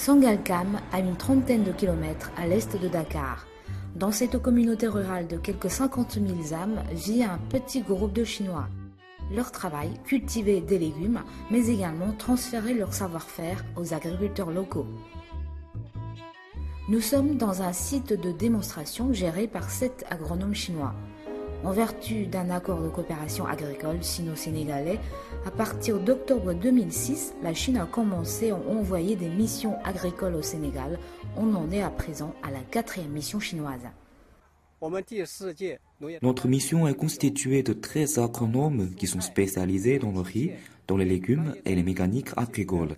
Sangalkam a une trentaine de kilomètres à l'est de Dakar. Dans cette communauté rurale de quelques 50 000 âmes vit un petit groupe de Chinois. Leur travail, cultiver des légumes, mais également transférer leur savoir-faire aux agriculteurs locaux. Nous sommes dans un site de démonstration géré par 7 agronomes chinois. En vertu d'un accord de coopération agricole sino-sénégalais, à partir d'octobre 2006, la Chine a commencé à envoyer des missions agricoles au Sénégal. On en est à présent à la 4e mission chinoise. Notre mission est constituée de 13 agronomes qui sont spécialisés dans le riz, dans les légumes et les mécaniques agricoles.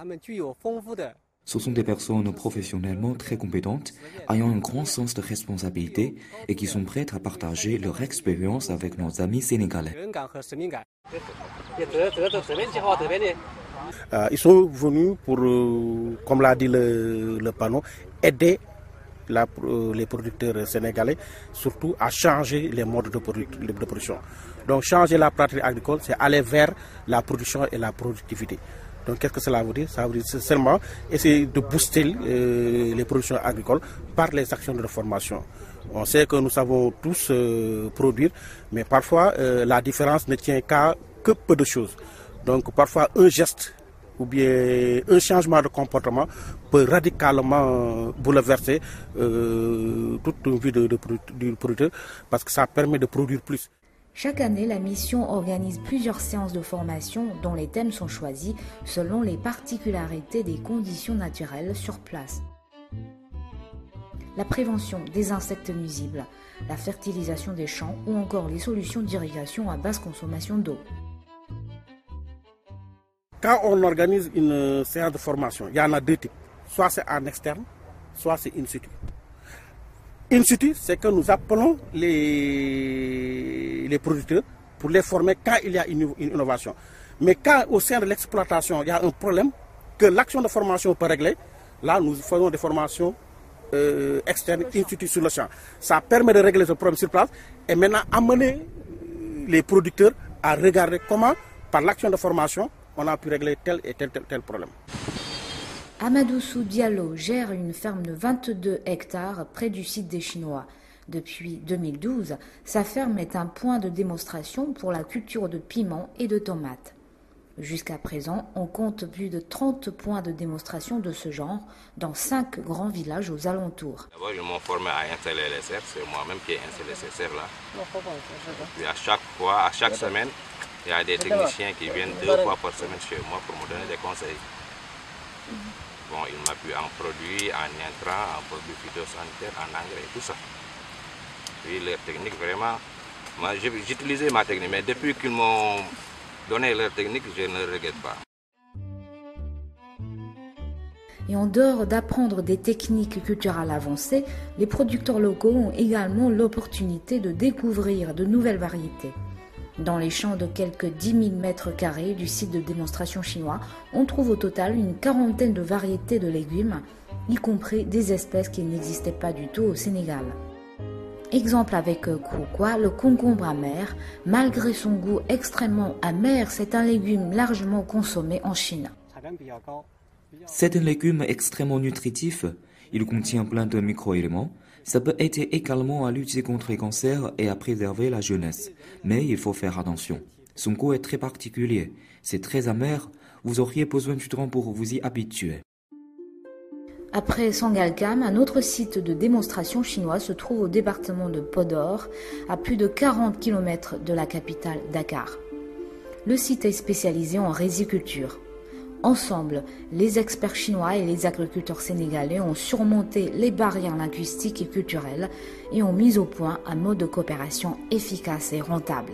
Ce sont des personnes professionnellement très compétentes, ayant un grand sens de responsabilité et qui sont prêtes à partager leur expérience avec nos amis sénégalais. Ils sont venus pour, comme l'a dit le panneau, aider les producteurs sénégalais, surtout à changer les modes de production. Donc changer la pratique agricole, c'est aller vers la production et la productivité. Donc qu'est-ce que cela veut dire? Ça veut dire seulement essayer de booster les productions agricoles par les actions de formation. On sait que nous savons tous produire, mais parfois la différence ne tient que peu de choses. Donc parfois un geste ou bien un changement de comportement peut radicalement bouleverser toute une vie du producteur parce que ça permet de produire plus. Chaque année, la mission organise plusieurs séances de formation dont les thèmes sont choisis selon les particularités des conditions naturelles sur place. La prévention des insectes nuisibles, la fertilisation des champs ou encore les solutions d'irrigation à basse consommation d'eau. Quand on organise une séance de formation, il y en a deux types. Soit c'est en externe, soit c'est in situ. In situ, c'est que nous appelons les producteurs pour les former quand il y a une innovation. Mais quand au sein de l'exploitation, il y a un problème que l'action de formation peut régler, là nous faisons des formations externes, in situ sur le champ. Ça permet de régler ce problème sur place et maintenant amener les producteurs à regarder comment, par l'action de formation, on a pu régler tel et tel problème. Amadoussou Diallo gère une ferme de 22 hectares près du site des Chinois. Depuis 2012, sa ferme est un point de démonstration pour la culture de piments et de tomates. Jusqu'à présent, on compte plus de 30 points de démonstration de ce genre dans 5 grands villages aux alentours. D'abord, ils m'ont formé à installer les serres, c'est moi-même qui ai installé ces serres-là. Puis à chaque semaine, il y a des techniciens qui viennent 2 fois par semaine chez moi pour me donner des conseils. Bon, il m'appuie en produits, en intrants, en produits phytosanitaires, en engrais, tout ça. Puis leur technique, vraiment, moi j'utilisais ma technique, mais depuis qu'ils m'ont donné leur technique, je ne regrette pas. Et en dehors d'apprendre des techniques culturelles avancées, les producteurs locaux ont également l'opportunité de découvrir de nouvelles variétés. Dans les champs de quelques 10 000 mètres carrés du site de démonstration chinois, on trouve au total une quarantaine de variétés de légumes, y compris des espèces qui n'existaient pas du tout au Sénégal. Exemple avec Kouroukwa, le concombre amer. Malgré son goût extrêmement amer, c'est un légume largement consommé en Chine. C'est un légume extrêmement nutritif. Il contient plein de micro-éléments. Ça peut aider également à lutter contre les cancers et à préserver la jeunesse. Mais il faut faire attention. Son goût est très particulier. C'est très amer. Vous auriez besoin du temps pour vous y habituer. Après Sangalkam, un autre site de démonstration chinois se trouve au département de Podor, à plus de 40 km de la capitale Dakar. Le site est spécialisé en riziculture. Ensemble, les experts chinois et les agriculteurs sénégalais ont surmonté les barrières linguistiques et culturelles et ont mis au point un mode de coopération efficace et rentable.